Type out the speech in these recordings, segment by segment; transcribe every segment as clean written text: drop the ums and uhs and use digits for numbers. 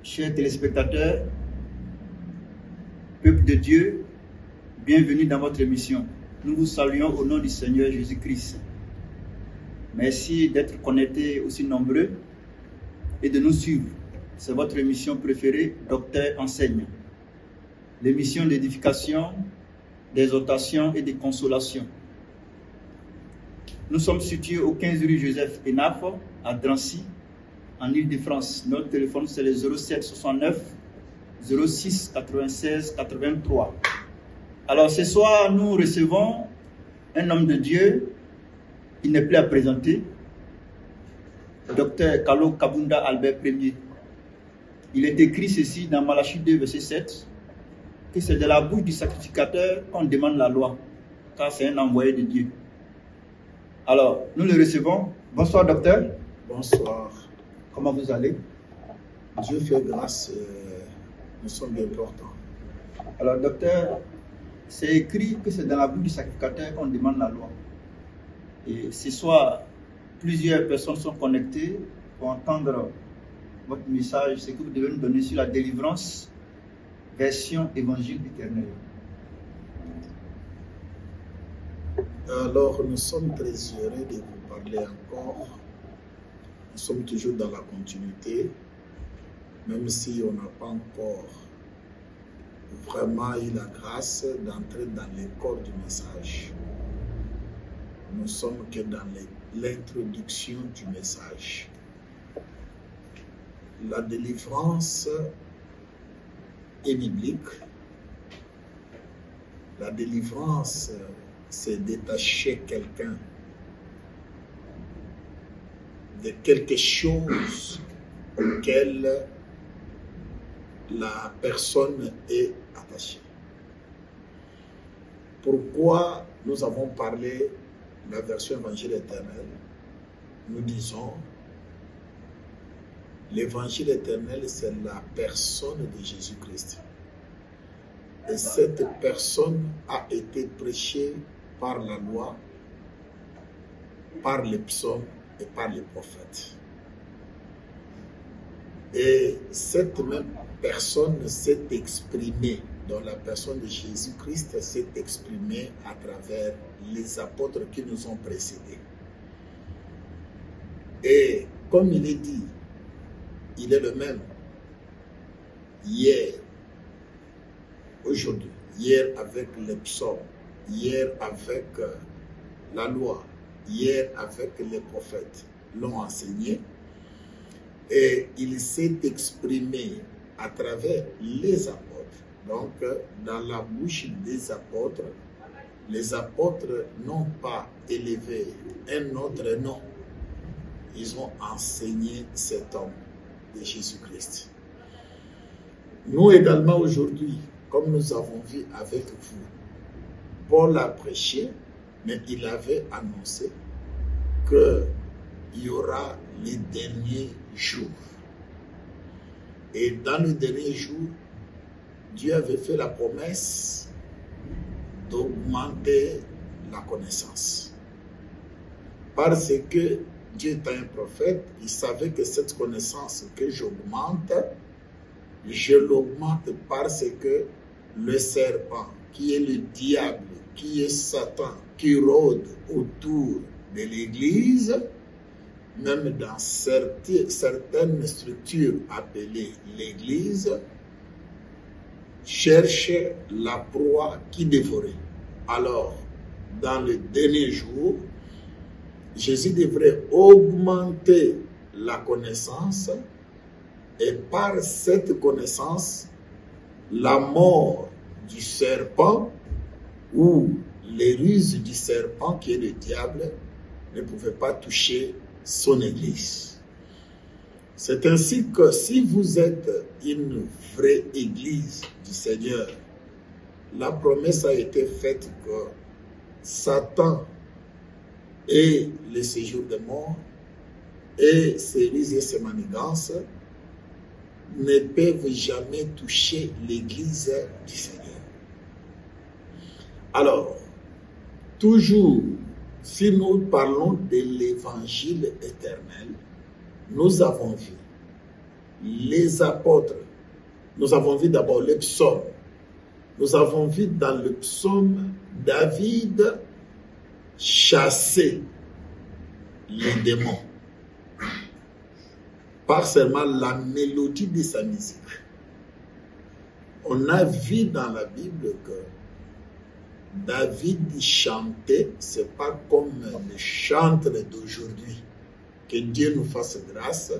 Chers téléspectateurs, peuple de Dieu, bienvenue dans votre émission. Nous vous saluons au nom du Seigneur Jésus-Christ. Merci d'être connectés aussi nombreux et de nous suivre. C'est votre émission préférée, Docteur Enseigne. L'émission d'édification, d'exhortation et de consolation. Nous sommes situés au 15 rue Joseph Hénaf, à Drancy, en Île-de-France. Notre téléphone, c'est le 07 69 06 96 83. Alors, ce soir, nous recevons un homme de Dieu. Il n'est plus à présenter. Docteur Kalo Kabunda Albert Ier. Il est écrit ceci dans Malachie 2, verset 7, que c'est de la bouche du sacrificateur qu'on demande la loi, car c'est un envoyé de Dieu. Alors, nous le recevons. Bonsoir, docteur. Bonsoir. Comment vous allez? Dieu fait grâce, nous sommes bien portants. Alors, docteur, c'est écrit que c'est dans la bouche du sacrificateur qu'on demande la loi. Et ce soir, plusieurs personnes sont connectées pour entendre votre message, ce que vous devez nous donner sur la délivrance, version évangile éternel. Alors, nous sommes très heureux de vous parler encore. Nous sommes toujours dans la continuité, même si on n'a pas encore vraiment eu la grâce d'entrer dans le corps du message. Nous sommes que dans l'introduction du message. La délivrance est biblique. La délivrance, c'est détacher quelqu'un de quelque chose auquel la personne est attachée. Pourquoi nous avons parlé de la version évangile éternel? Nous disons, l'évangile éternel, c'est la personne de Jésus-Christ. Et cette personne a été prêchée par la loi, par les psaumes et par les prophètes. Et cette même personne s'est exprimée, dans la personne de Jésus-Christ s'est exprimée à travers les apôtres qui nous ont précédés. Et comme il est dit, il est le même hier, aujourd'hui, hier avec les psaumes, hier avec la loi, hier avec les prophètes l'ont enseigné, et il s'est exprimé à travers les apôtres. Donc, dans la bouche des apôtres, les apôtres n'ont pas élevé un autre nom. Ils ont enseigné cet homme de Jésus-Christ. Nous également aujourd'hui, comme nous avons vu avec vous, Paul a prêché, mais il avait annoncé qu'il y aura les derniers jours. Et dans les derniers jours, Dieu avait fait la promesse d'augmenter la connaissance. Parce que Dieu est un prophète, il savait que cette connaissance que j'augmente, je l'augmente parce que le serpent, qui est le diable, qui est Satan, qui rôde autour de l'Église, même dans certaines structures appelées l'Église, cherche la proie qui dévorait. Alors, dans le dernier jour, Jésus devrait augmenter la connaissance, et par cette connaissance, la mort du serpent ou les ruses du serpent qui est le diable ne pouvaient pas toucher son église. C'est ainsi que si vous êtes une vraie église du Seigneur, la promesse a été faite que Satan et le séjour des morts et ses ruses et ses manigances ne peuvent jamais toucher l'église du Seigneur. Alors, toujours, si nous parlons de l'évangile éternel, nous avons vu les apôtres, nous avons vu d'abord les psaumes. Nous avons vu dans le psaume David chasser les démons par seulement la mélodie de sa musique. On a vu dans la Bible que David chantait, ce n'est pas comme les chantres d'aujourd'hui. Que Dieu nous fasse grâce.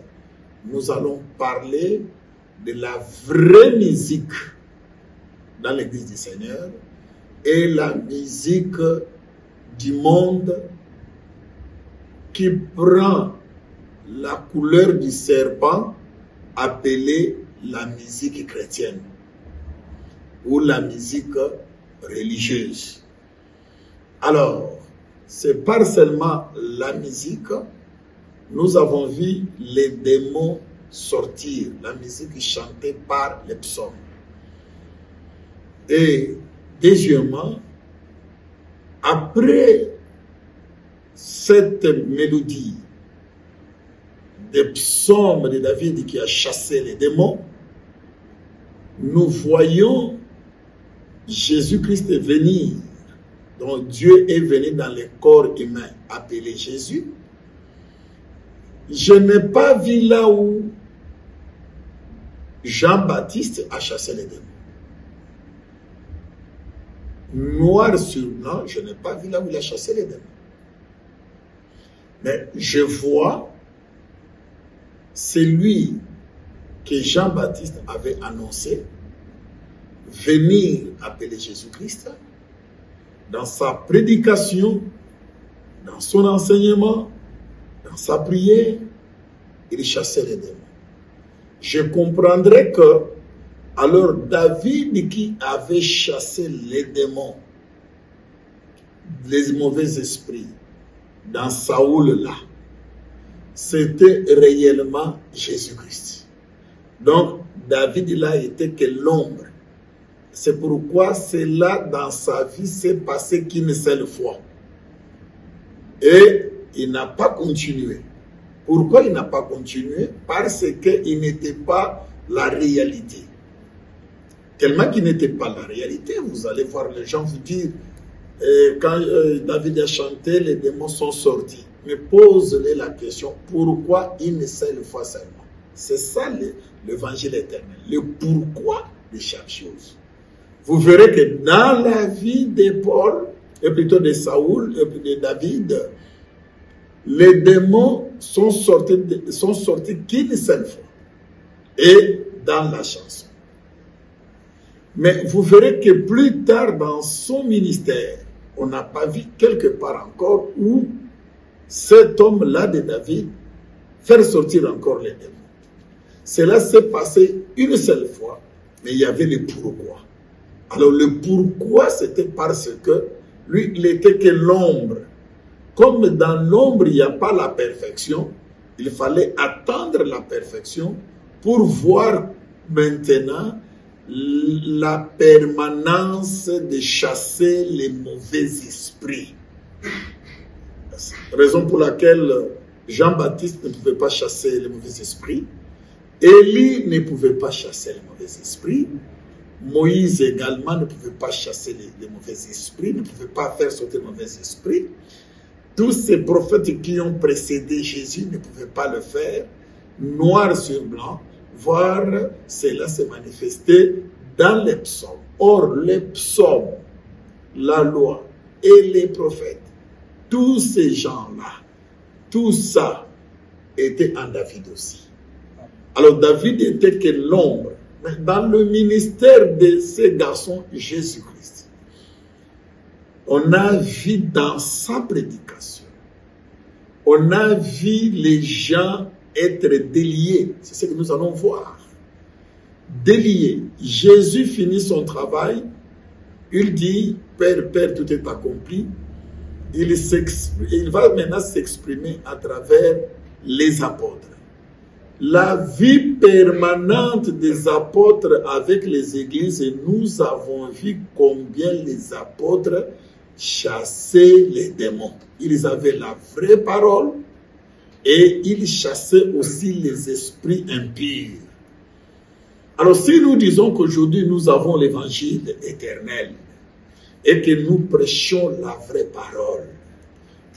Nous allons parler de la vraie musique dans l'église du Seigneur et la musique du monde qui prend la couleur du serpent appelée la musique chrétienne ou la musique religieuse. Alors, c'est pas seulement la musique, nous avons vu les démons sortir, la musique chantée par les psaumes. Et deuxièmement, après cette mélodie des psaumes de David qui a chassé les démons, nous voyons Jésus-Christ venir. Donc Dieu est venu dans le corps humain appelé Jésus. Je n'ai pas vu là où Jean-Baptiste a chassé les démons. Noir sur blanc, je n'ai pas vu là où il a chassé les démons. Mais je vois celui que Jean-Baptiste avait annoncé venir appeler Jésus-Christ dans sa prédication, dans son enseignement, dans sa prière, il chassait les démons. Je comprendrais que alors David qui avait chassé les démons, les mauvais esprits, dans Saoul là, c'était réellement Jésus-Christ. Donc David là était que l'ombre. C'est pourquoi cela dans sa vie s'est passé qu'une seule fois. Et il n'a pas continué. Pourquoi il n'a pas continué? Parce qu'il n'était pas la réalité. Tellement qu'il n'était pas la réalité, vous allez voir les gens vous dire, quand David a chanté, les démons sont sortis. Mais pose-les la question, pourquoi une seule fois seulement? C'est ça l'évangile éternel, le pourquoi de chaque chose. Vous verrez que dans la vie de Paul, et plutôt de Saoul, et de David, les démons sont sortis qu'une seule fois. Et dans la chanson. Mais vous verrez que plus tard dans son ministère, on n'a pas vu quelque part encore où cet homme-là de David fait sortir encore les démons. Cela s'est passé une seule fois, mais il y avait le pourquoi. Alors le pourquoi, c'était parce que lui, il n'était que l'ombre. Comme dans l'ombre, il n'y a pas la perfection, il fallait attendre la perfection pour voir maintenant la permanence de chasser les mauvais esprits. Raison pour laquelle Jean-Baptiste ne pouvait pas chasser les mauvais esprits, Élie ne pouvait pas chasser les mauvais esprits, Moïse également ne pouvait pas chasser les mauvais esprits, ne pouvait pas faire sortir les mauvais esprits. Tous ces prophètes qui ont précédé Jésus ne pouvaient pas le faire, noir sur blanc, voir cela se manifester dans les psaumes. Or, les psaumes, la loi et les prophètes, tous ces gens-là, tout ça était en David aussi. Alors, David était que l'ombre. Mais dans le ministère de ces garçons, Jésus-Christ, on a vu dans sa prédication, on a vu les gens être déliés. C'est ce que nous allons voir. Déliés. Jésus finit son travail. Il dit, Père, Père, tout est accompli. Il va maintenant s'exprimer à travers les apôtres. La vie permanente des apôtres avec les églises, et nous avons vu combien les apôtres chassaient les démons. Ils avaient la vraie parole. et il chassait aussi les esprits impurs. Alors si nous disons qu'aujourd'hui nous avons l'évangile éternel et que nous prêchons la vraie parole,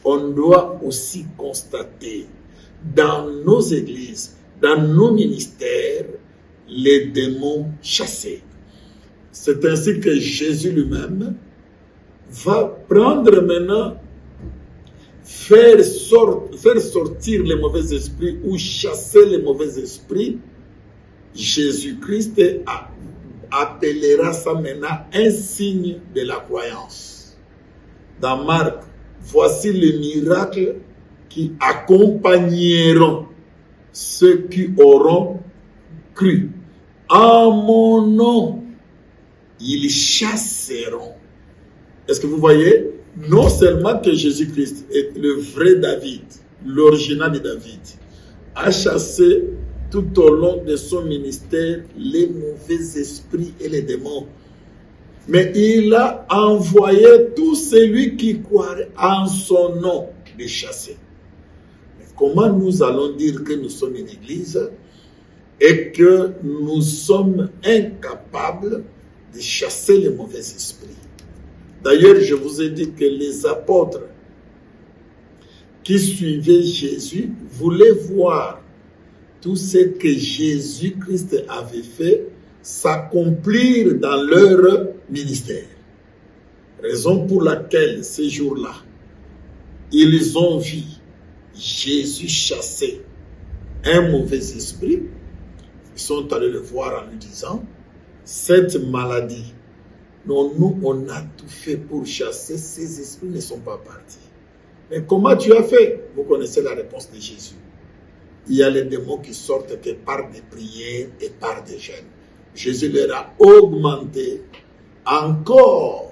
on doit aussi constater dans nos églises, dans nos ministères, les démons chassés. C'est ainsi que Jésus lui-même va prendre maintenant, faire sortir les mauvais esprits ou chasser les mauvais esprits. Jésus-Christ appellera ça maintenant un signe de la croyance. Dans Marc, voici les miracles qui accompagneront ceux qui auront cru. En mon nom, ils chasseront. Est-ce que vous voyez? Non seulement que Jésus-Christ est le vrai David, l'original de David, a chassé tout au long de son ministère les mauvais esprits et les démons, mais il a envoyé tout celui qui croirait en son nom les chasser. Mais comment nous allons dire que nous sommes une église et que nous sommes incapables de chasser les mauvais esprits? D'ailleurs, je vous ai dit que les apôtres qui suivaient Jésus voulaient voir tout ce que Jésus-Christ avait fait s'accomplir dans leur ministère. Raison pour laquelle, ces jours-là, ils ont vu Jésus chasser un mauvais esprit. Ils sont allés le voir en lui disant, cette maladie, non, nous, on a tout fait pour chasser, ces esprits ne sont pas partis. Mais comment tu as fait? Vous connaissez la réponse de Jésus. Il y a les démons qui sortent que par des prières et par des jeûnes. Jésus leur a augmenté encore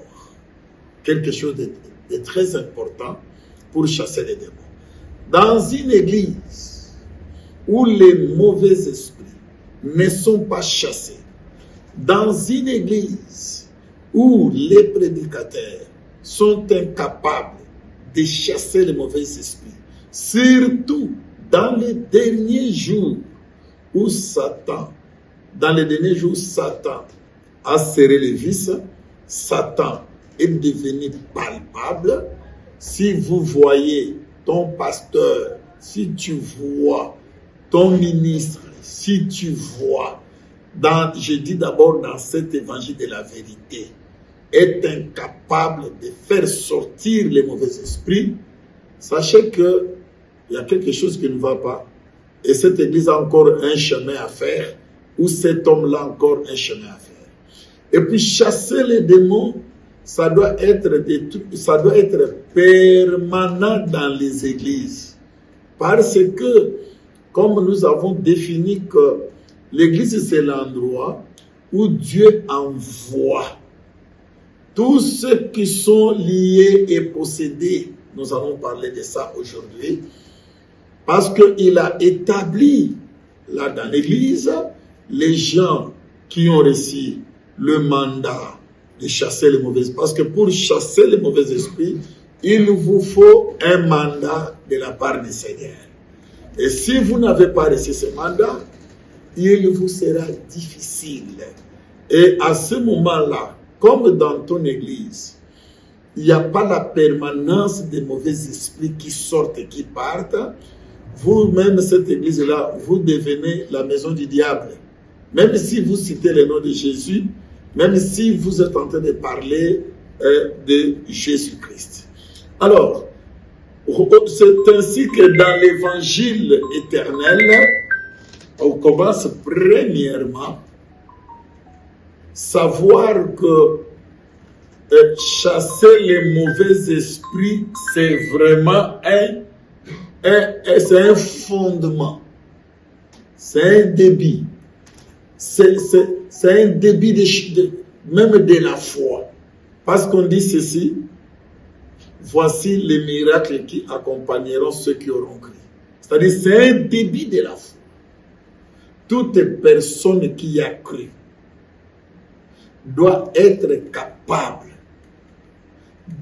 quelque chose de très important pour chasser les démons. Dans une église où les mauvais esprits ne sont pas chassés, dans une église où les prédicateurs sont incapables de chasser les mauvais esprits, surtout dans les derniers jours où Satan a serré les vis, Satan est devenu palpable. Si vous voyez ton pasteur, si tu vois ton ministre, si tu vois, je dis d'abord dans cet évangile de la vérité, est incapable de faire sortir les mauvais esprits, sachez que il y a quelque chose qui ne va pas. Et cette église a encore un chemin à faire, ou cet homme-là a encore un chemin à faire. Et puis chasser les démons, ça doit être permanent dans les églises. Parce que, comme nous avons défini que l'église c'est l'endroit où Dieu envoie tous ceux qui sont liés et possédés. Nous allons parler de ça aujourd'hui. Parce qu'il a établi, là dans l'église, les gens qui ont reçu le mandat de chasser les mauvais esprits. Parce que pour chasser les mauvais esprits, il vous faut un mandat de la part du Seigneur. Et si vous n'avez pas reçu ce mandat, il vous sera difficile. Et à ce moment-là, comme dans ton église, il n'y a pas la permanence des mauvais esprits qui sortent et qui partent, vous-même, cette église-là, vous devenez la maison du diable. Même si vous citez le nom de Jésus, même si vous êtes en train de parler de Jésus-Christ. Alors, c'est ainsi que dans l'évangile éternel, on commence premièrement savoir que chasser les mauvais esprits, c'est vraiment c'est un fondement, c'est un débit, c'est un débit même de la foi. Parce qu'on dit ceci, voici les miracles qui accompagneront ceux qui auront cru. C'est-à-dire, c'est un débit de la foi. Toute personne qui a cru doit être capable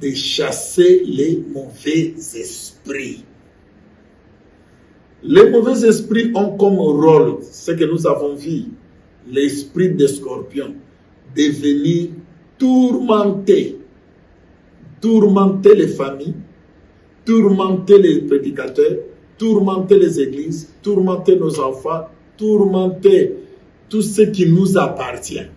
de chasser les mauvais esprits. Les mauvais esprits ont comme rôle, ce que nous avons vu, l'esprit des scorpions, de venir tourmenter les familles, tourmenter les prédicateurs, tourmenter les églises, tourmenter nos enfants, tourmenter tout ce qui nous appartient.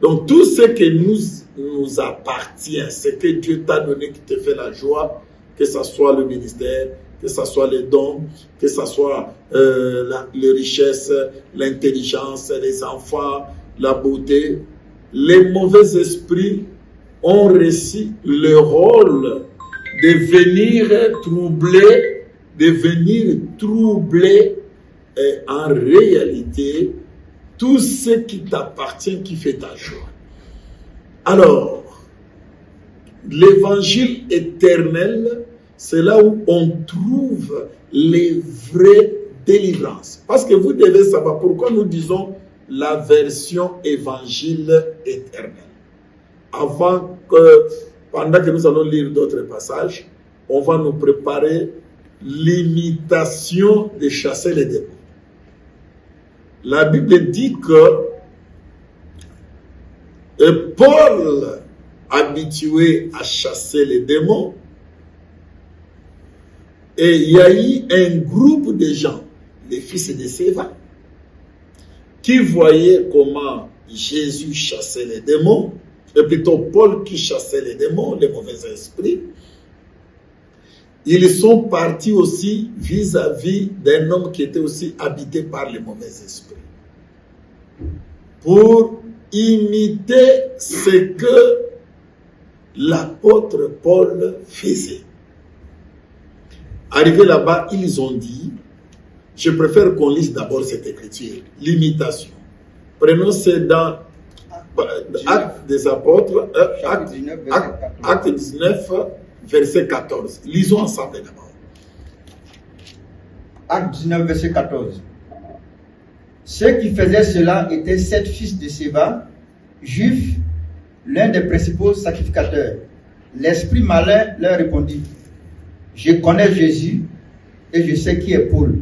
Donc tout ce qui nous appartient, ce que Dieu t'a donné, qui te fait la joie, que ce soit le ministère, que ce soit les dons, que ce soit les richesses, l'intelligence, les enfants, la beauté. Les mauvais esprits ont reçu le rôle de venir troubler en réalité tout ce qui t'appartient, qui fait ta joie. Alors, l'évangile éternel, c'est là où on trouve les vraies délivrances. Parce que vous devez savoir pourquoi nous disons la version évangile éternel. Pendant que nous allons lire d'autres passages, on va nous préparer l'imitation de chasser les démons. La Bible dit que Paul, habitué à chasser les démons, et il y a eu un groupe de gens, les fils de Séva, qui voyaient comment Jésus chassait les démons, et plutôt Paul qui chassait les démons, les mauvais esprits. Ils sont partis aussi vis-à-vis d'un homme qui était aussi habité par les mauvais esprits, pour imiter ce que l'apôtre Paul faisait. Arrivé là-bas, ils ont dit, je préfère qu'on lise d'abord cette écriture, l'imitation. Prenons c'est dans Actes des apôtres, Acte 19, verset 14. Lisons ensemble d'abord. Acte 19, verset 14. Ceux qui faisaient cela étaient 7 fils de Séva, juifs, l'un des principaux sacrificateurs. L'esprit malin leur répondit, je connais Jésus et je sais qui est Paul.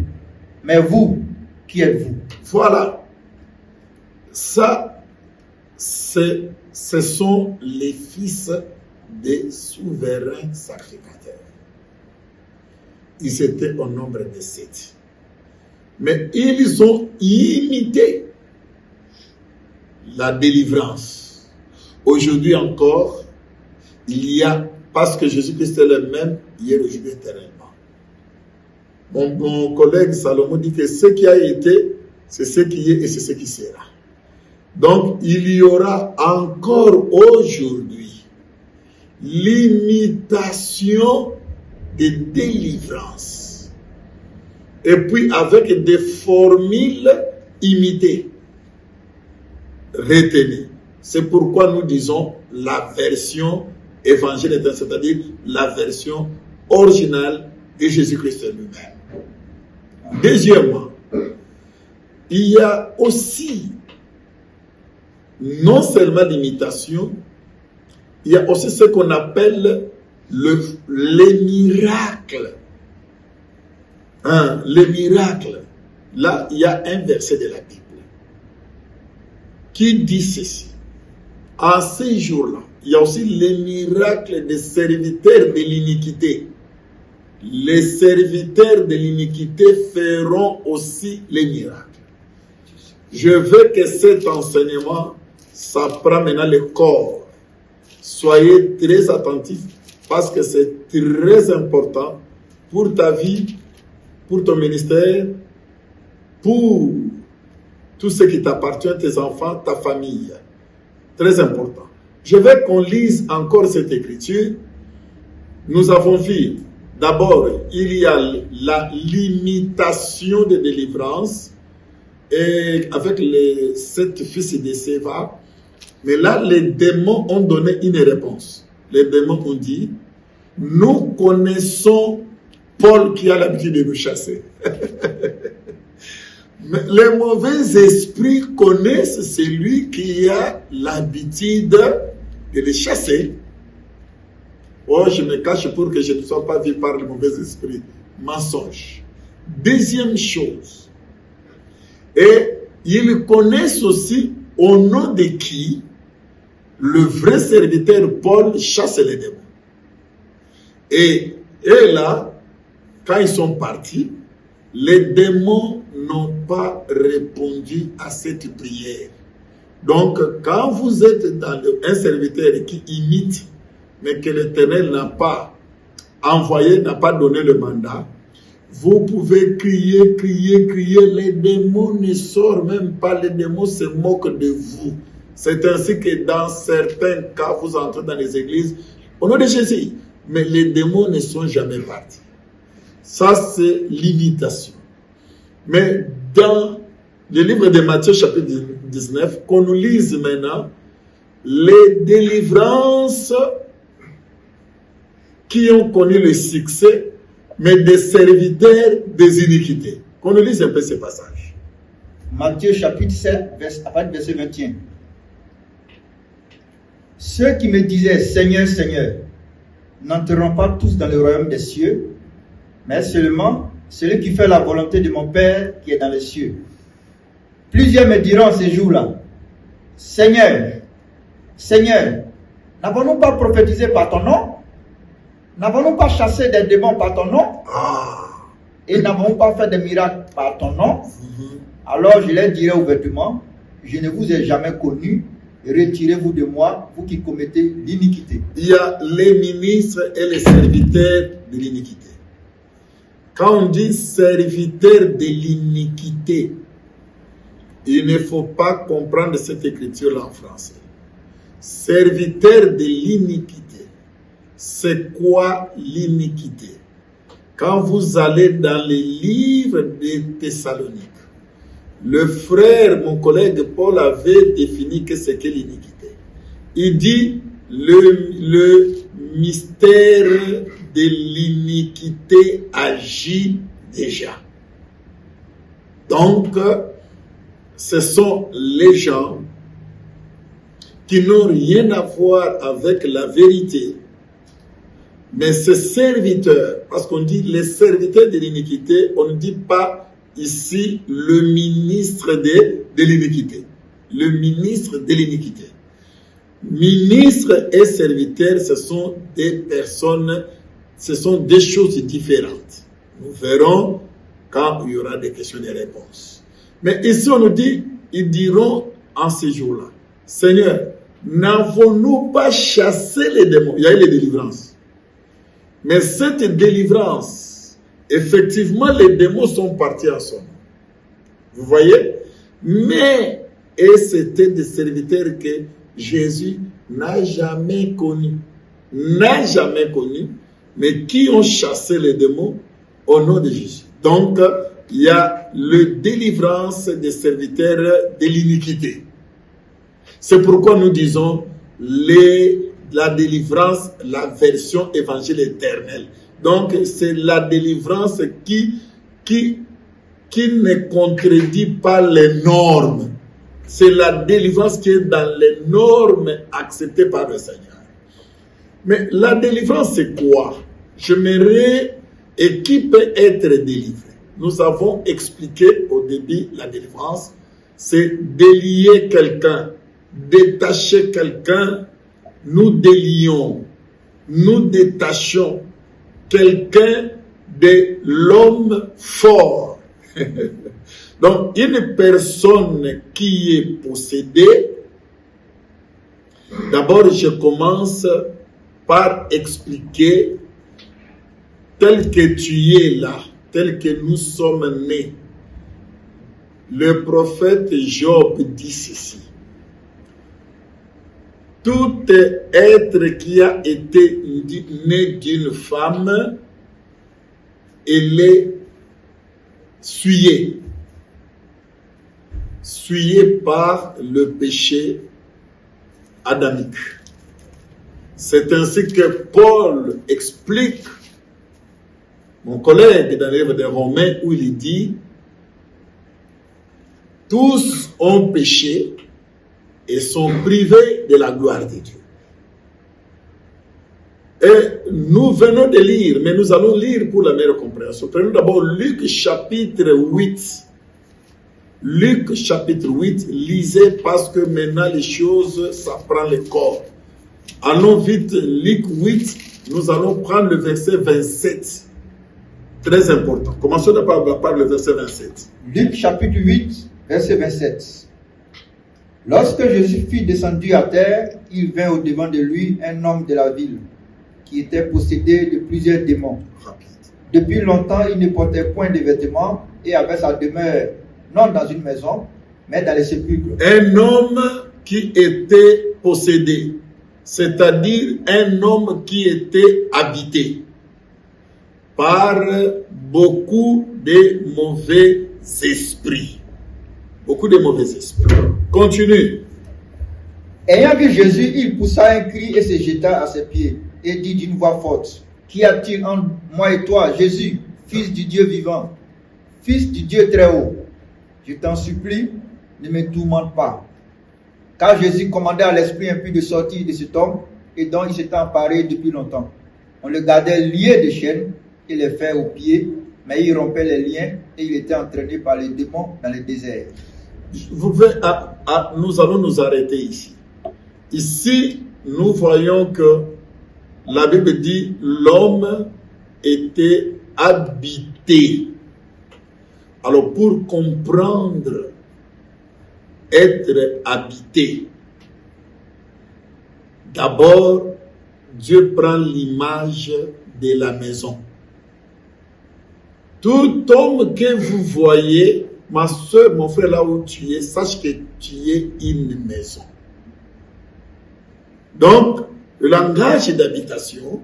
Mais vous, qui êtes-vous? Voilà. Ça, ce sont les fils des souverains sacrificateurs. Ils étaient au nombre de 7. Mais ils ont imité la délivrance. Aujourd'hui encore, il y a, parce que Jésus-Christ est le même, hier, aujourd'hui, éternellement. Mon collègue Salomon dit que ce qui a été, c'est ce qui est et c'est ce qui sera. Donc, il y aura encore aujourd'hui l'imitation de délivrance. Et puis, avec des formules imitées, retenues. C'est pourquoi nous disons la version évangile, c'est-à-dire la version originale de Jésus-Christ lui-même. Deuxièmement, il y a aussi non seulement l'imitation, il y a aussi ce qu'on appelle les miracles. Les miracles. Là, il y a un verset de la Bible qui dit ceci. En ces jours-là, il y a aussi les miracles des serviteurs de l'iniquité. Les serviteurs de l'iniquité feront aussi les miracles. Je veux que cet enseignement, ça prend maintenant le corps. Soyez très attentifs parce que c'est très important pour ta vie, pour ton ministère, pour tout ce qui t'appartient, tes enfants, ta famille. Très important. Je veux qu'on lise encore cette écriture. Nous avons vu, d'abord, il y a la limitation de délivrance et avec les 7 fils de Séva. Mais là, les démons ont donné une réponse. Les démons ont dit, nous connaissons Paul qui a l'habitude de nous chasser. Mais les mauvais esprits connaissent celui qui a l'habitude de les chasser. Oh, je me cache pour que je ne sois pas vu par les mauvais esprits. Mensonge. Deuxième chose, et ils connaissent aussi au nom de qui le vrai serviteur Paul chasse les démons. Et là, quand ils sont partis, les démons n'ont pas répondu à cette prière. Donc, quand vous êtes dans un serviteur qui imite, mais que l'Éternel n'a pas envoyé, n'a pas donné le mandat, vous pouvez crier, crier, crier, les démons ne sortent même pas, les démons se moquent de vous. C'est ainsi que dans certains cas, vous entrez dans les églises, au nom de Jésus, mais les démons ne sont jamais partis. Ça, c'est l'imitation. Mais dans le livre de Matthieu, chapitre 19, qu'on nous lise maintenant, les délivrances qui ont connu le succès, mais des serviteurs des iniquités. Qu'on nous lise un peu ces passages. Matthieu chapitre 7, verset 21. Ceux qui me disaient Seigneur, Seigneur, n'entreront pas tous dans le royaume des cieux, mais seulement celui qui fait la volonté de mon Père qui est dans les cieux. Plusieurs me diront ces jours-là, Seigneur, Seigneur, n'avons-nous pas prophétisé par ton nom? N'avons-nous pas chassé des démons par ton nom? Et n'avons-nous pas fait des miracles par ton nom? Alors je leur dirai ouvertement, je ne vous ai jamais connu, retirez-vous de moi, vous qui commettez l'iniquité. Il y a les ministres et les serviteurs de l'iniquité. Quand on dit serviteur de l'iniquité, il ne faut pas comprendre cette écriture-là en français. Serviteur de l'iniquité. C'est quoi l'iniquité? Quand vous allez dans les livres des Thessaloniques, le frère, mon collègue Paul avait défini que c'est que l'iniquité. Il dit le mystère de l'iniquité agit déjà. Donc, ce sont les gens qui n'ont rien à voir avec la vérité, mais ces serviteurs, parce qu'on dit les serviteurs de l'iniquité, on ne dit pas ici le ministre de l'iniquité. Le ministre de l'iniquité. Ministre et serviteur, ce sont des personnes, ce sont des choses différentes. Nous verrons quand il y aura des questions et des réponses. Mais ici on nous dit, ils diront en ces jours-là, Seigneur, n'avons-nous pas chassé les démons? Il y a eu les délivrances. Mais cette délivrance, effectivement, les démons sont partis en son nom. Vous voyez? Mais, et c'était des serviteurs que Jésus n'a jamais connus. N'a jamais connus, mais qui ont chassé les démons au nom de Jésus. Donc, il y a la délivrance des serviteurs de l'iniquité. C'est pourquoi nous disons la délivrance, la version évangile éternelle. Donc, c'est la délivrance qui ne contredit pas les normes. C'est la délivrance qui est dans les normes acceptées par le Seigneur. Mais la délivrance, c'est quoi? J'aimerais, et qui peut être délivré? Nous avons expliqué au début la délivrance, c'est délier quelqu'un, détacher quelqu'un. Nous délions, nous détachons quelqu'un de l'homme fort. Donc, une personne qui est possédée, d'abord je commence par expliquer tel que tu es là, tel que nous sommes nés. Le prophète Job dit ceci. Tout être qui a été né d'une femme, elle est souillée par le péché adamique. C'est ainsi que Paul explique, mon collègue dans le livre des Romains, où il dit, tous ont péché et sont privés de la gloire de Dieu. Et nous venons de lire, mais nous allons lire pour la meilleure compréhension. Prenons d'abord Luc chapitre 8. Luc chapitre 8, lisez parce que maintenant les choses, ça prend le corps. Allons vite, Luc 8, nous allons prendre le verset 27. Très important. Commençons par le verset 27. Luc chapitre 8, verset 27. Lorsque Jésus fut descendu à terre, il vint au devant de lui un homme de la ville, qui était possédé de plusieurs démons. Rapide. Depuis longtemps, il ne portait point de vêtements et avait sa demeure non dans une maison, mais dans les sépulcres. Un homme qui était possédé, c'est-à-dire un homme qui était habité par beaucoup de mauvais esprits. Beaucoup de mauvais esprits. Continue. Ayant vu Jésus, il poussa un cri et se jeta à ses pieds et dit d'une voix forte, qu'y a-t-il entre moi et toi, Jésus, fils du Dieu vivant, fils du Dieu très haut? Je t'en supplie, ne me tourmente pas. Car Jésus commandait à l'esprit impur de sortir de cet homme et dont il s'était emparé depuis longtemps. On le gardait lié de chaînes et les fers aux pieds, mais il rompait les liens et il était entraîné par les démons dans le désert. Nous allons nous arrêter ici. Ici, nous voyons que la Bible dit l'homme était habité. Alors, pour comprendre être habité, d'abord, Dieu prend l'image de la maison. Tout homme que vous voyez, ma soeur, mon frère, là où tu es, sache que tu es une maison. Donc, le langage d'habitation,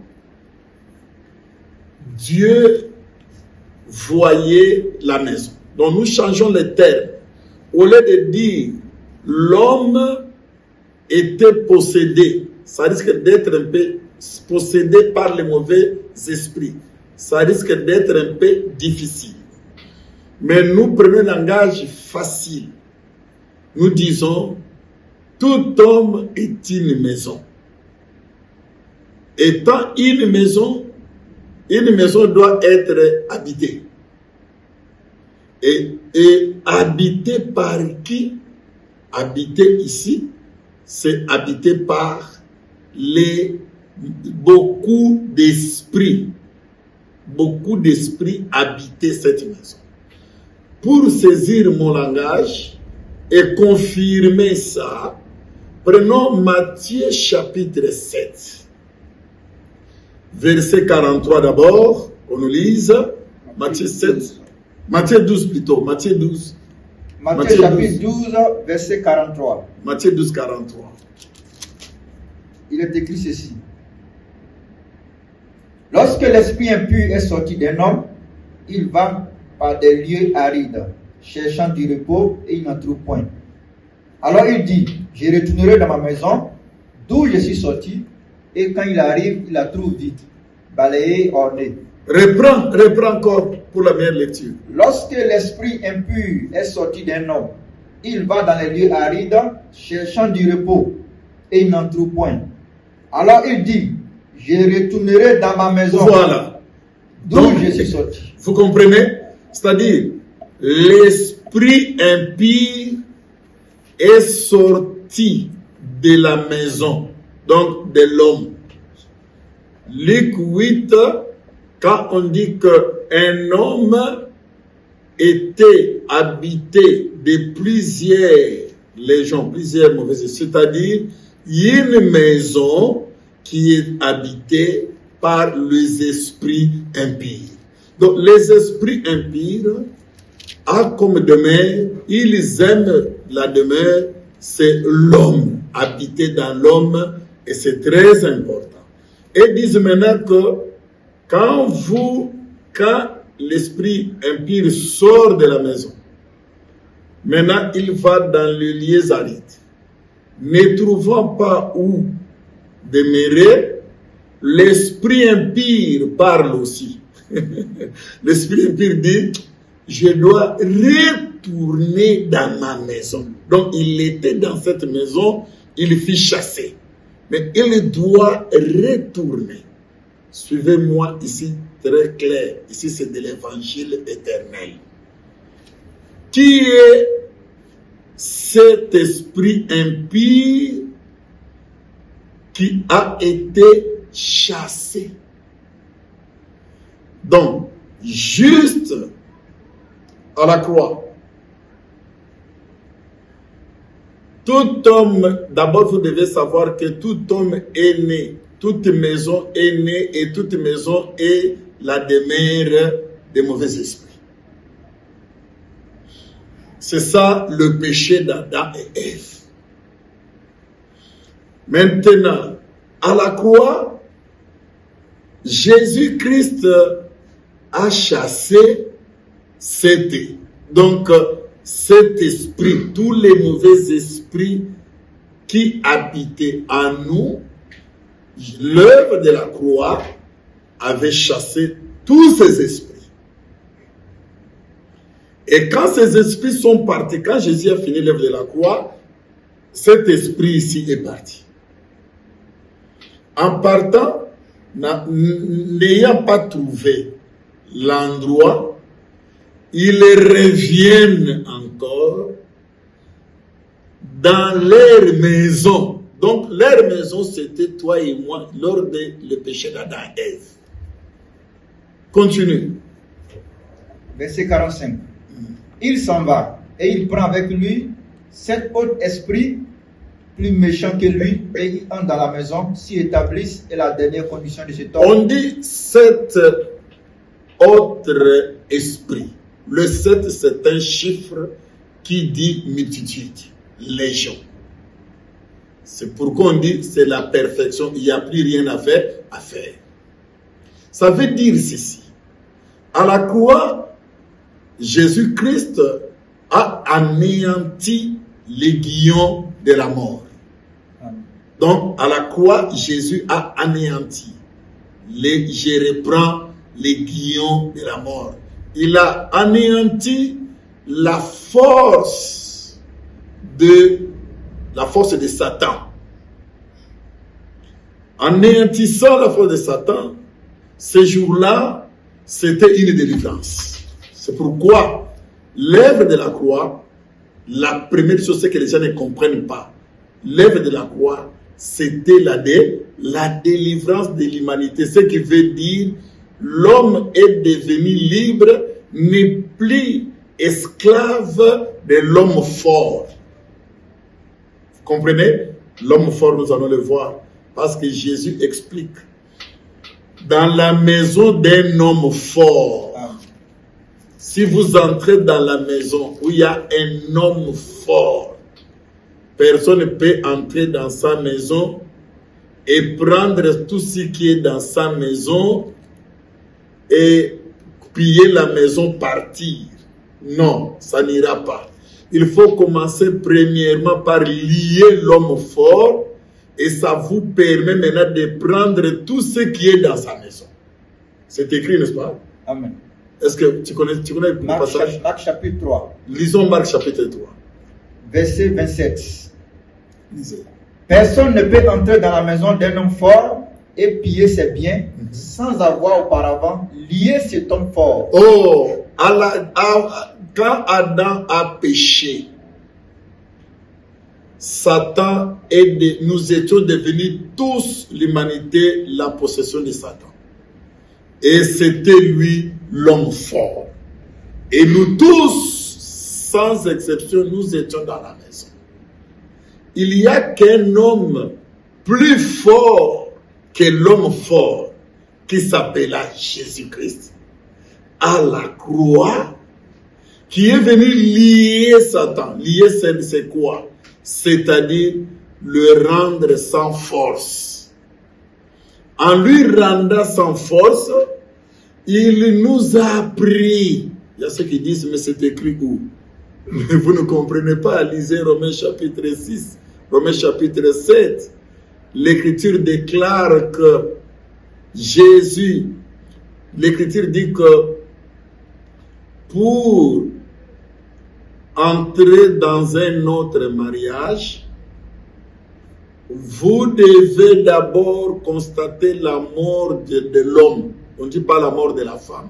Dieu voyait la maison. Donc, nous changeons les termes. Au lieu de dire l'homme était possédé, ça risque d'être un peu possédé par les mauvais esprits. Ça risque d'être un peu difficile. Mais nous prenons un langage facile. Nous disons, tout homme est une maison. Étant une maison doit être habitée. Et habitée par qui? Habitée ici, c'est habité par beaucoup d'esprits. Beaucoup d'esprits habitaient cette maison. Pour saisir mon langage et confirmer ça, prenons Matthieu chapitre 7, verset 43 d'abord, on nous lise, Matthieu 7, Matthieu 12 plutôt, Matthieu 12. Matthieu chapitre 12, verset 43. Matthieu 12, 43. Il est écrit ceci. Lorsque l'esprit impur est sorti d'un homme, il va par des lieux arides, cherchant du repos et il n'en trouve point. Alors il dit, je retournerai dans ma maison, d'où je suis sorti, et quand il arrive, il la trouve vide, balayée, ornée. Reprends encore pour la meilleure lecture. Lorsque l'esprit impur est sorti d'un homme, il va dans les lieux arides, cherchant du repos, et il n'en trouve point. Alors il dit, je retournerai dans ma maison. Voilà. D'où je suis sorti. Vous comprenez? C'est-à-dire, l'esprit impur est sorti de la maison, donc de l'homme. Luc 8, quand on dit qu'un homme était habité de plusieurs légions, plusieurs mauvaises, c'est-à-dire une maison qui est habitée par les esprits impurs. Donc, les esprits impurs ont comme demeure, ils aiment la demeure, c'est l'homme, habité dans l'homme, et c'est très important. Et disent maintenant que quand l'esprit impur sort de la maison, maintenant il va dans le lieu aride, ne trouvant pas où demeurer, l'esprit impur parle aussi. L'esprit impur dit, je dois retourner dans ma maison. Donc il était dans cette maison, il fut chassé. Mais il doit retourner. Suivez-moi ici, très clair. Ici, c'est de l'évangile éternel. Qui est cet esprit impie qui a été chassé? Donc, juste à la croix, tout homme, d'abord vous devez savoir que tout homme est né, toute maison est née et toute maison est la demeure des mauvais esprits. C'est ça le péché d'Adam et Ève. Maintenant, à la croix, Jésus-Christ a chassé cet esprit, tous les mauvais esprits qui habitaient en nous. L'œuvre de la croix avait chassé tous ces esprits. Et quand ces esprits sont partis, quand Jésus a fini l'œuvre de la croix, cet esprit ici est parti. En partant, n'ayant pas trouvé l'endroit, ils reviennent encore dans leur maison. Donc, leur maison, c'était toi et moi lors du péché d'Adam et Ève. Continue. Verset 45. Il s'en va et il prend avec lui 7 autres esprits plus méchants que lui et ils entrent dans la maison, s'y établissent et la dernière condition de cet homme. On dit 7 autres esprits. Le 7, c'est un chiffre qui dit multitude, légion. C'est pourquoi on dit c'est la perfection, il n'y a plus rien à faire. Ça veut dire ceci. À la croix, Jésus-Christ a anéanti les guillons de la mort. Donc, à la croix, Jésus a anéanti. Je reprends les guillons de la mort. Il a anéanti la force de Satan. En anéantissant la force de Satan, ce jour-là, c'était une délivrance. C'est pourquoi l'œuvre de la croix, la première chose c'est que les gens ne comprennent pas. L'œuvre de la croix, c'était la délivrance de l'humanité. Ce qui veut dire l'homme est devenu libre, n'est plus esclave de l'homme fort. Vous comprenez? L'homme fort, nous allons le voir. Parce que Jésus explique. Dans la maison d'un homme fort, si vous entrez dans la maison où il y a un homme fort, personne ne peut entrer dans sa maison et prendre tout ce qui est dans sa maison et piller la maison, partir. Non, ça n'ira pas. Il faut commencer premièrement par lier l'homme fort et ça vous permet maintenant de prendre tout ce qui est dans sa maison. C'est écrit, n'est-ce pas? Amen. Est-ce que tu connais le passage? Marc chapitre 3. Lisons Marc chapitre 3. Verset 27. Lisez. Personne ne peut entrer dans la maison d'un homme fort et piller ses biens sans avoir auparavant lié cet homme fort. Oh, quand Adam a péché, Satan nous étions devenus tous, l'humanité, la possession de Satan. Et c'était lui l'homme fort. Et nous tous, sans exception, nous étions dans la maison. Il n'y a qu'un homme plus fort que l'homme fort qui s'appela Jésus-Christ à la croix, qui est venu lier Satan. Lier, c'est quoi? C'est-à-dire le rendre sans force. En lui rendant sans force, il nous a appris. Il y a ceux qui disent, mais c'est écrit où? Mais vous ne comprenez pas. Lisez Romains chapitre 6, Romains chapitre 7. L'Écriture déclare que Jésus, l'Écriture dit que pour entrer dans un autre mariage, vous devez d'abord constater la mort de l'homme. On ne dit pas la mort de la femme.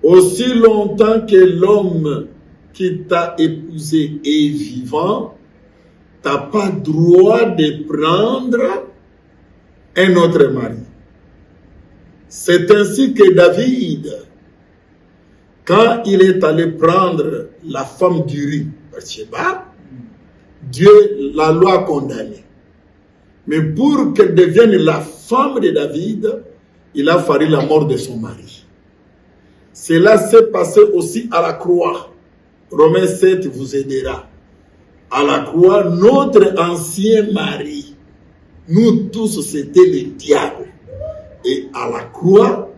Aussi longtemps que l'homme qui t'a épousé est vivant, tu n'as pas droit de prendre un autre mari. C'est ainsi que David, quand il est allé prendre la femme d'Uri, Bathsheba, Dieu la loi a condamné. Mais pour qu'elle devienne la femme de David, il a fallu la mort de son mari. Cela s'est passé aussi à la croix. Romains 7 vous aidera. À la croix, notre ancien mari, nous tous, c'était le diable. Et à la croix,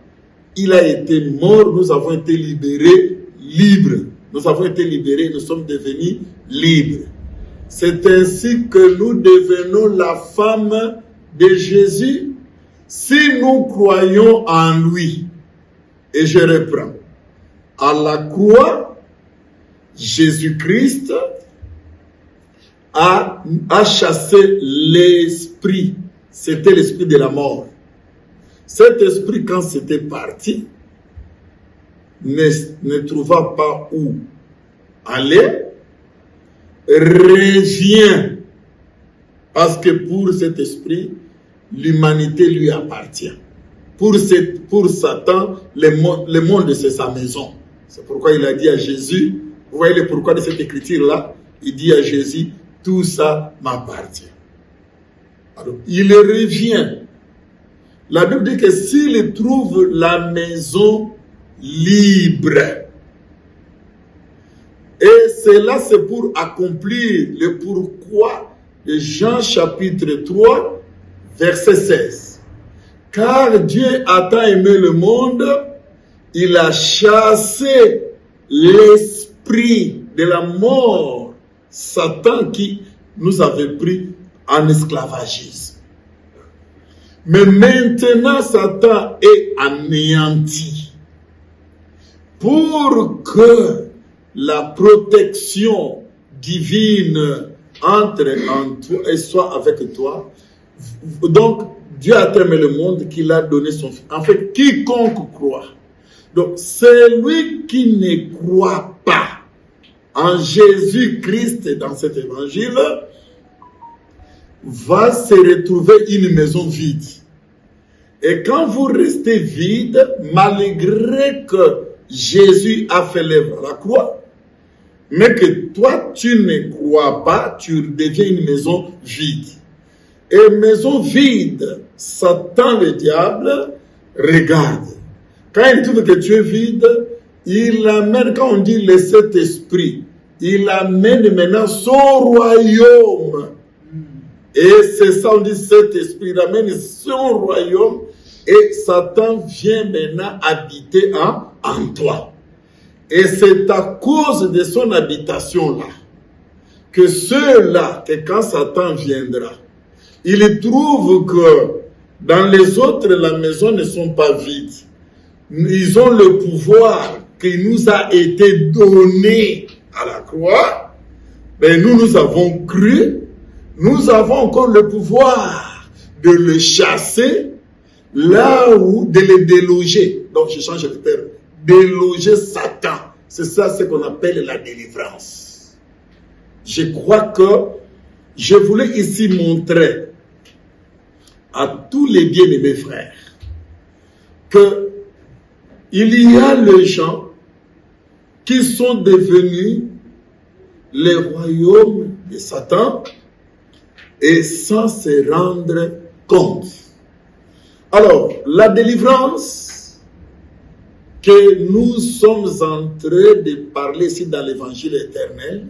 il a été mort, nous avons été libérés, libres. Nous avons été libérés, nous sommes devenus libres. C'est ainsi que nous devenons la femme de Jésus si nous croyons en lui. Et je reprends. À la croix, Jésus-Christ a chassé l'esprit. C'était l'esprit de la mort. Cet esprit, quand c'était parti, ne trouva pas où aller, revient. Parce que pour cet esprit, l'humanité lui appartient. Pour Satan, le monde, c'est sa maison. C'est pourquoi il a dit à Jésus, vous voyez le pourquoi de cette écriture-là, il dit à Jésus, tout ça m'appartient. Alors, il revient. La Bible dit que s'il trouve la maison libre, et cela c'est pour accomplir le pourquoi de Jean chapitre 3, verset 16. Car Dieu a tant aimé le monde, il a chassé l'esprit de la mort, Satan qui nous avait pris en esclavagisme. Mais maintenant, Satan est anéanti. Pour que la protection divine entre en toi et soit avec toi, donc Dieu a aimé le monde qu'il a donné son Fils. En fait, quiconque croit. Donc, celui qui ne croit pas en Jésus-Christ dans cet évangile va se retrouver une maison vide. Et quand vous restez vide, malgré que Jésus a fait l'œuvre à la croix, mais que toi, tu ne crois pas, tu deviens une maison vide. Et maison vide, Satan, le diable, regarde. Quand il trouve que tu es vide, il amène, quand on dit le Saint-Esprit, il amène maintenant son royaume. Et c'est ça, on dit Saint-Esprit, il amène son royaume et Satan vient maintenant habiter en toi. Et c'est à cause de son habitation-là que ceux-là, que quand Satan viendra, il trouve que dans les autres, la maison ne sont pas vides. Ils ont le pouvoir qui nous a été donné à la croix. Mais nous avons cru. Nous avons encore le pouvoir de le chasser là où, de le déloger. Donc je change le terme. Déloger Satan. C'est ça ce qu'on appelle la délivrance. Je crois que je voulais ici montrer à tous les bien-aimés frères que il y a les gens qui sont devenus les royaumes de Satan et sans se rendre compte. Alors, la délivrance que nous sommes en train de parler ici dans l'évangile éternel,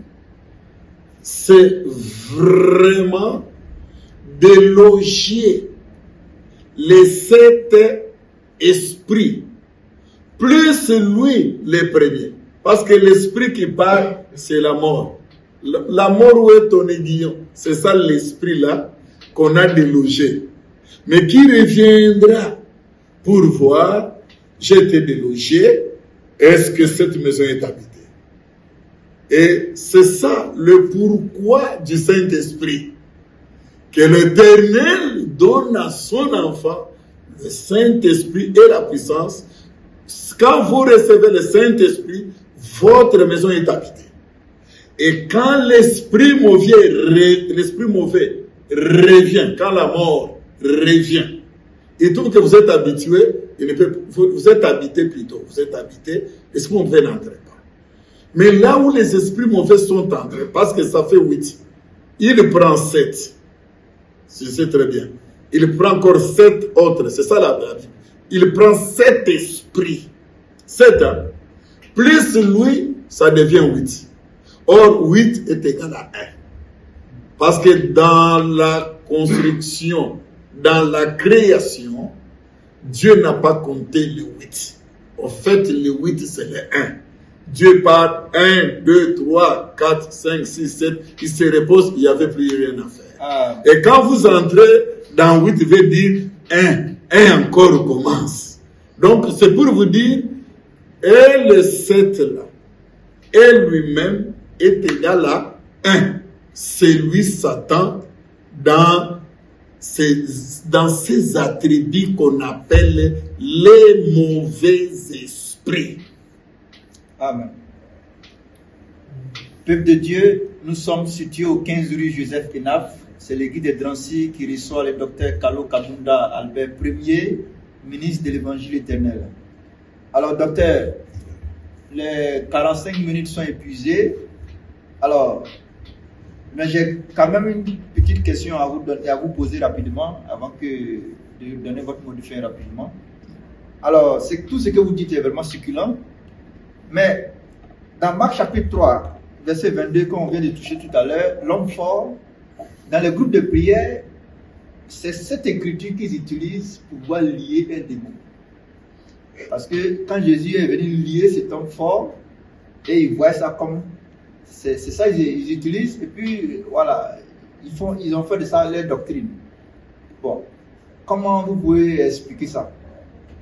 c'est vraiment déloger les 7 esprits, plus lui le premier. Parce que l'esprit qui parle, c'est la mort. La mort où est ton aiguillon, c'est ça l'esprit-là qu'on a délogé. Mais qui reviendra pour voir, j'ai été délogé, est-ce que cette maison est habitée? Et c'est ça le pourquoi du Saint-Esprit. que l'Éternel donne à son enfant le Saint-Esprit et la puissance. Quand vous recevez le Saint-Esprit, votre maison est habitée. Et quand l'esprit mauvais revient, quand la mort revient, il trouve que vous êtes habitué, vous êtes habité plutôt, vous êtes habité, l'esprit mauvais n'entre pas. Mais là où les esprits mauvais sont entrés, parce que ça fait 8, il prend 7. Je sais très bien. Il prend encore 7 autres, c'est ça la Bible. Il prend 7 esprits. 7, hein? Plus lui, ça devient 8. Or, 8 est égal à 1. Parce que dans la construction, dans la création, Dieu n'a pas compté le 8. En fait, le 8, c'est le 1. Dieu part 1, 2, 3, 4, 5, 6, 7. Il se repose, il n'y avait plus rien à faire. Et quand vous entrez dans 8, il veut dire 1 encore commence. Donc, c'est pour vous dire, et le 7 là, et lui-même est égal à 1. C'est lui, Satan, dans ses attributs qu'on appelle les mauvais esprits. Amen. Peuple de Dieu, nous sommes situés au 15 rue Joseph Enaf. C'est l'église de Drancy qui reçoit le docteur Kalo Kabunda Albert Ier, ministre de l'Évangile éternel. Alors, docteur, les 45 minutes sont épuisées. Alors, mais j'ai quand même une petite question à vous poser rapidement avant de donner votre mot de fin rapidement. Alors, tout ce que vous dites est vraiment succulent. Mais dans Marc chapitre 3, verset 22, qu'on vient de toucher tout à l'heure, l'homme fort, dans le groupe de prière, c'est cette écriture qu'ils utilisent pour pouvoir lier un démon. Parce que quand Jésus est venu lier cet homme fort, et ils voient ça comme... C'est ça ils utilisent, et puis voilà, ils ont fait de ça leur doctrine. Bon, comment vous pouvez expliquer ça?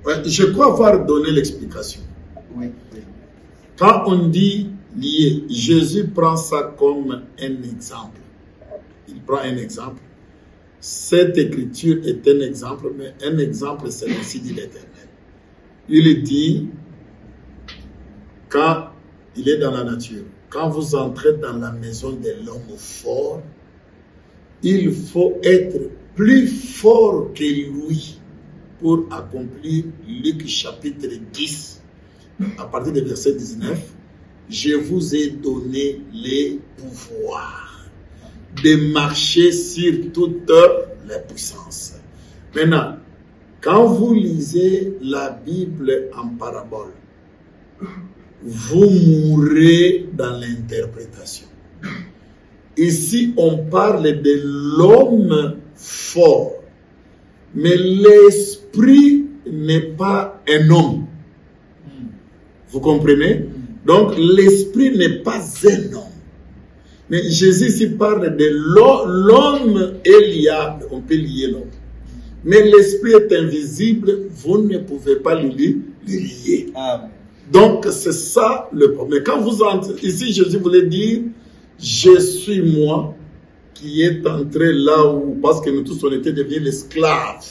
Ouais, je crois avoir donné l'explication. Oui. Quand on dit lié, Jésus prend ça comme un exemple. Il prend un exemple. Cette écriture est un exemple, mais un exemple, c'est ainsi dit l'Éternel. Il dit, quand il est dans la nature, quand vous entrez dans la maison de l'homme fort, il faut être plus fort que lui pour accomplir Luc chapitre 10, à partir du verset 19. Je vous ai donné les pouvoirs de marcher sur toutes les puissances. Maintenant, quand vous lisez la Bible en parabole, vous mourrez dans l'interprétation. Ici, on parle de l'homme fort, mais l'esprit n'est pas un homme. Vous comprenez? Donc, l'esprit n'est pas un homme. Mais Jésus ici parle de l'homme est liable, on peut lier l'homme. Mais l'esprit est invisible, vous ne pouvez pas le lier. Amen. Donc, c'est ça le problème. Quand vous entrez, ici, Jésus voulait dire, je suis moi qui est entré là où, parce que nous tous, on était devenus l'esclave.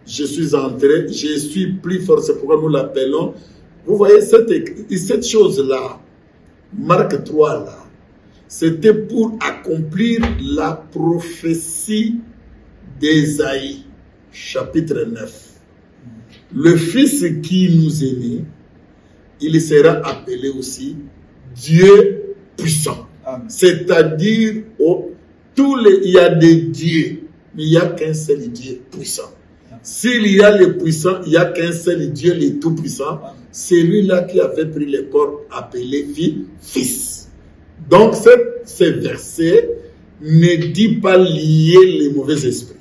Je suis entré, je suis plus fort, c'est pourquoi nous l'appelons. Vous voyez, cette chose-là, Marc 3, là, c'était pour accomplir la prophétie d'Ésaïe, chapitre 9. Le Fils qui nous est né, il sera appelé aussi Dieu puissant. C'est-à-dire, il y a des dieux, mais il n'y a qu'un seul Dieu puissant. S'il y a le puissant, il n'y a qu'un seul Dieu, le tout-puissant. C'est lui-là qui avait pris le corps appelé fils. Donc, ce verset ne dit pas lier les mauvais esprits.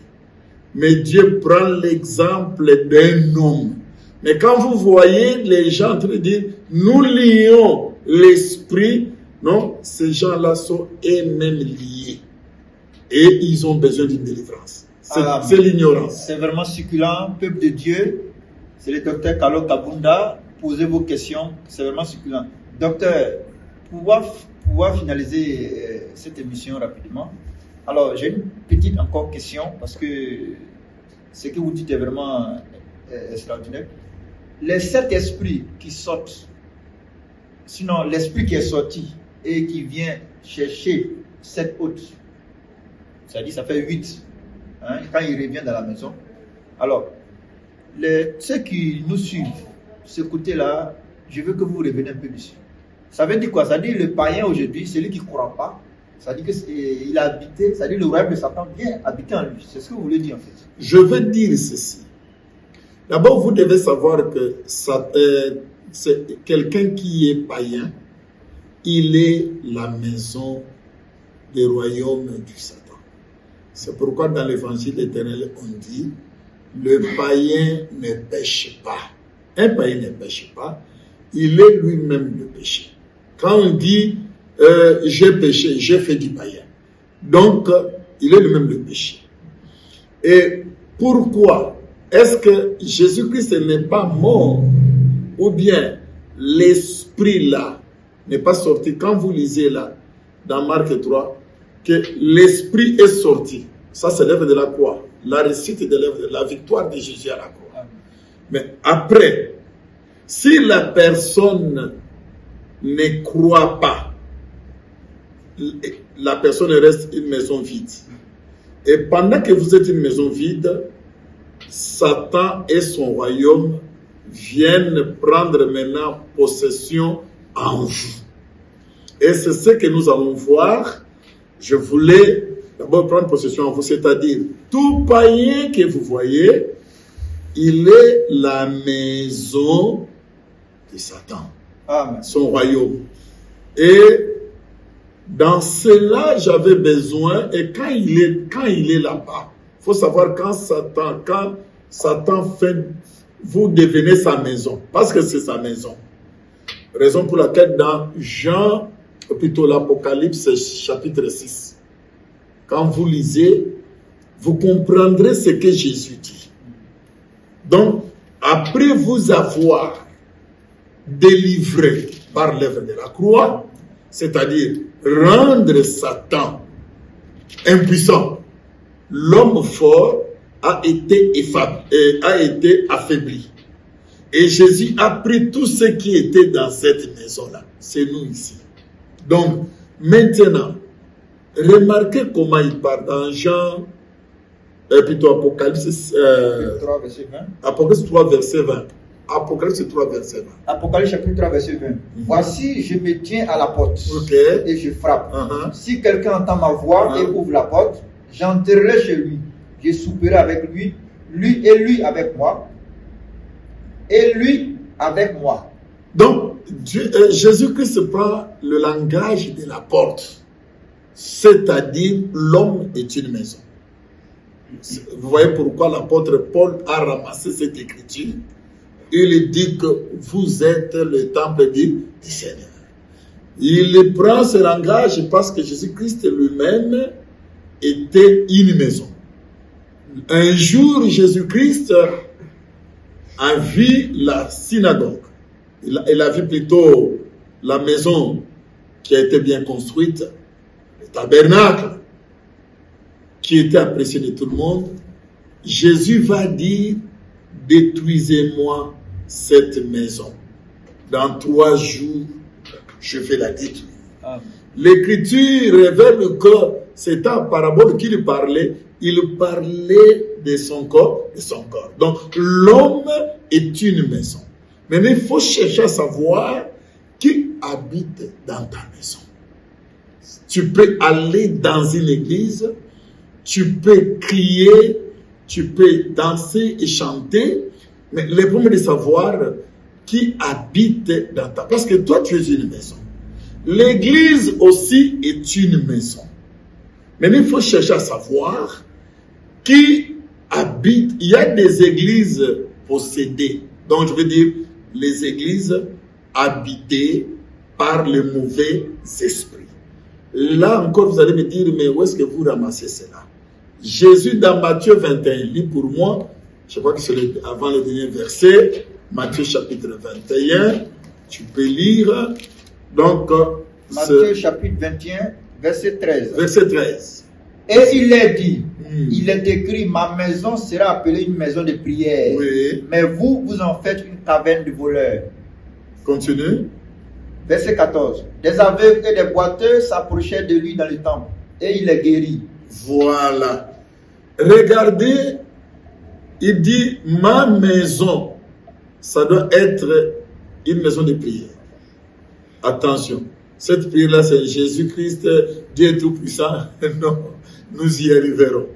Mais Dieu prend l'exemple d'un homme. Mais quand vous voyez les gens en train de dire, nous lions l'esprit, non, ces gens-là sont eux-mêmes liés. Et ils ont besoin d'une délivrance. C'est l'ignorance. C'est vraiment succulent, peuple de Dieu. C'est le docteur Kalo Kabunda. Posez vos questions, c'est vraiment succulent. Docteur, pour pouvoir finaliser cette émission rapidement, Alors, j'ai une petite encore question, parce que ce que vous dites est vraiment extraordinaire. Les 7 esprits qui sortent, sinon l'esprit qui est sorti et qui vient chercher 7 autres, c'est-à-dire ça fait 8, hein, quand il revient dans la maison. Alors, ceux qui nous suivent, ce côté-là, je veux que vous reveniez un peu dessus. Ça veut dire quoi? Ça veut dire le païen aujourd'hui, celui qui ne croit pas, ça veut dire qu'il a habité, ça veut dire le royaume de Satan vient habiter en lui. C'est ce que vous voulez dire en fait. Je veux dire ceci. D'abord, vous devez savoir que c'est quelqu'un qui est païen, il est la maison du royaume du Satan. C'est pourquoi dans l'évangile éternel, on dit, le païen ne pêche pas. Un païen ne pêche pas, il est lui-même le péché. Quand on dit, j'ai péché, j'ai fait du païen. Donc, il est lui-même le péché. Et pourquoi est-ce que Jésus-Christ n'est pas mort? Ou bien l'esprit là n'est pas sorti? Quand vous lisez là, dans Marc 3, que l'esprit est sorti. Ça, c'est l'œuvre de la croix. La réussite de l'œuvre de la victoire de Jésus à la croix. Mais après, si la personne ne croit pas, la personne reste une maison vide. Et pendant que vous êtes une maison vide, Satan et son royaume viennent prendre maintenant possession en vous. Et c'est ce que nous allons voir. Je voulais d'abord prendre possession en vous, c'est-à-dire tout païen que vous voyez, il est la maison de Satan, Amen. Son royaume. Et dans cela, j'avais besoin, et quand il est là-bas, il faut savoir quand Satan fait, vous devenez sa maison, parce que c'est sa maison. Raison pour laquelle dans Jean, ou plutôt l'Apocalypse chapitre 6, quand vous lisez, vous comprendrez ce que Jésus dit. Donc, après vous avoir délivré par l'œuvre de la croix, c'est-à-dire rendre Satan impuissant, l'homme fort a été affaibli. Et Jésus a pris tout ce qui était dans cette maison-là. C'est nous ici. Donc, maintenant, remarquez comment il parle dans Jean, plutôt Apocalypse 3, verset 20. Apocalypse 3, verset 20. Apocalypse 3, verset 20. Apocalypse chapitre 3, verset 20. Voici, je me tiens à la porte et je frappe. Si quelqu'un entend ma voix et ouvre la porte, j'entrerai chez lui. Je souperai avec lui, et lui avec moi, et lui avec moi. Donc, Jésus-Christ prend le langage de la porte, c'est-à-dire l'homme est une maison. Vous voyez pourquoi l'apôtre Paul a ramassé cette écriture. Il dit que vous êtes le temple du Seigneur. Il prend ce langage parce que Jésus-Christ lui-même était une maison. Un jour, Jésus-Christ a vu la synagogue. Il a vu plutôt la maison qui a été bien construite, le tabernacle qui était apprécié de tout le monde. Jésus va dire, détruisez-moi cette maison. Dans 3 jours, je vais la détruire. Amen. L'Écriture révèle que c'est en parabole qu'il parlait. Il parlait de son corps, Donc, l'homme est une maison. Mais il faut chercher à savoir qui habite dans ta maison. Tu peux aller dans une église, tu peux crier, tu peux danser et chanter, mais le problème est de savoir qui habite dans ta... Parce que toi, tu es une maison. L'église aussi est une maison. Mais il faut chercher à savoir qui habite. Il y a des églises possédées. Donc, je veux dire, les églises habitées par le mauvais esprit. Là encore, vous allez me dire, mais où est-ce que vous ramassez cela? Jésus, dans Matthieu 21, lit pour moi, je crois que c'est avant le dernier verset, Matthieu chapitre 21, tu peux lire. Donc, Matthieu chapitre 21, verset 13. Verset 13. Et il est dit, il est écrit, ma maison sera appelée une maison de prière. Oui. Mais vous, vous en faites une caverne de voleurs. Continue. Verset 14. Des aveugles et des boiteux s'approchaient de lui dans le temple. Et il les guérit. Voilà. Regardez, il dit, ma maison, ça doit être une maison de prière. Attention, cette prière-là, c'est Jésus-Christ, Dieu Tout-Puissant. Non, nous y arriverons.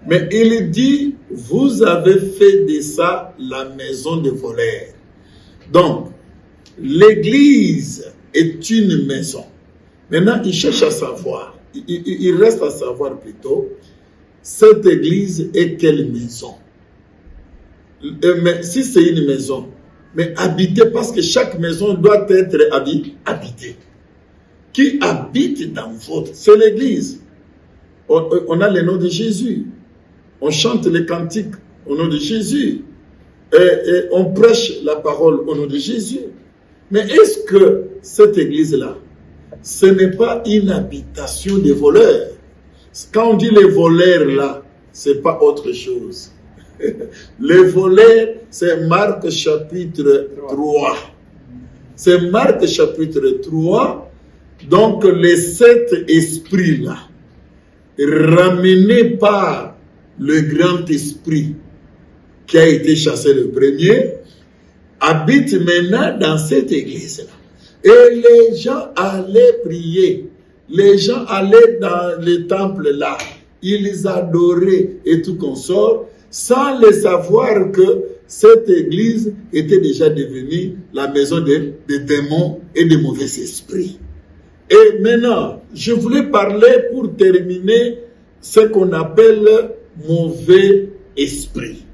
Mais il dit, vous avez fait de ça la maison de voleurs. Donc, l'église est une maison. Maintenant, il cherche à savoir, il reste à savoir plutôt, cette église est quelle maison? Mais si c'est une maison, mais habitée, parce que chaque maison doit être habitée. Qui habite dans votre? C'est l'église. On a le nom de Jésus. On chante les cantiques au nom de Jésus. Et on prêche la parole au nom de Jésus. Mais est-ce que cette église-là, ce n'est pas une habitation des voleurs? Quand on dit les voleurs là, ce n'est pas autre chose. Les voleurs, c'est Marc chapitre 3. C'est Marc chapitre 3. Donc les 7 esprits-là, ramenés par le grand esprit qui a été chassé le premier, habitent maintenant dans cette église-là. Et les gens allaient prier. Les gens allaient dans le temple là. Ils adoraient et tout consort, sans le savoir que cette église était déjà devenue la maison des démons et des mauvais esprits. Et maintenant, je voulais parler pour terminer ce qu'on appelle mauvais esprit.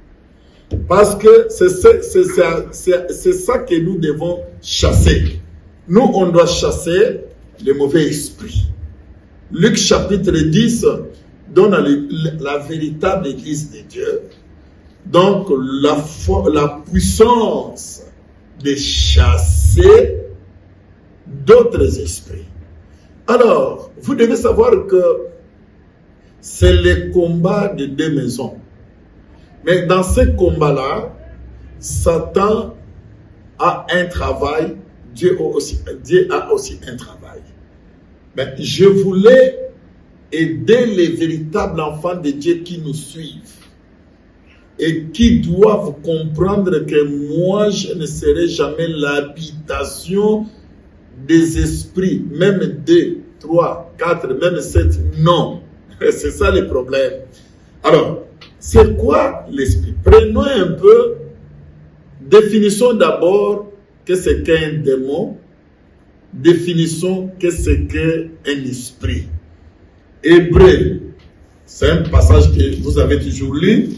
Parce que c'est ça que nous devons chasser. Nous, on doit chasser les mauvais esprits. Luc chapitre 10 donne la véritable église de Dieu. Donc, la puissance de chasser d'autres esprits. Alors, vous devez savoir que c'est le combat de 2 maisons. Mais dans ce combat-là, Satan a un travail, Dieu a aussi un travail. Mais je voulais aider les véritables enfants de Dieu qui nous suivent et qui doivent comprendre que moi, je ne serai jamais l'habitation des esprits, même 2, 3, 4, même 7, non. C'est ça le problème. Alors, c'est quoi l'esprit? Prenons un peu, définissons d'abord que c'est qu'un démon, définissons que c'est qu'un esprit. Hébreu, c'est un passage que vous avez toujours lu,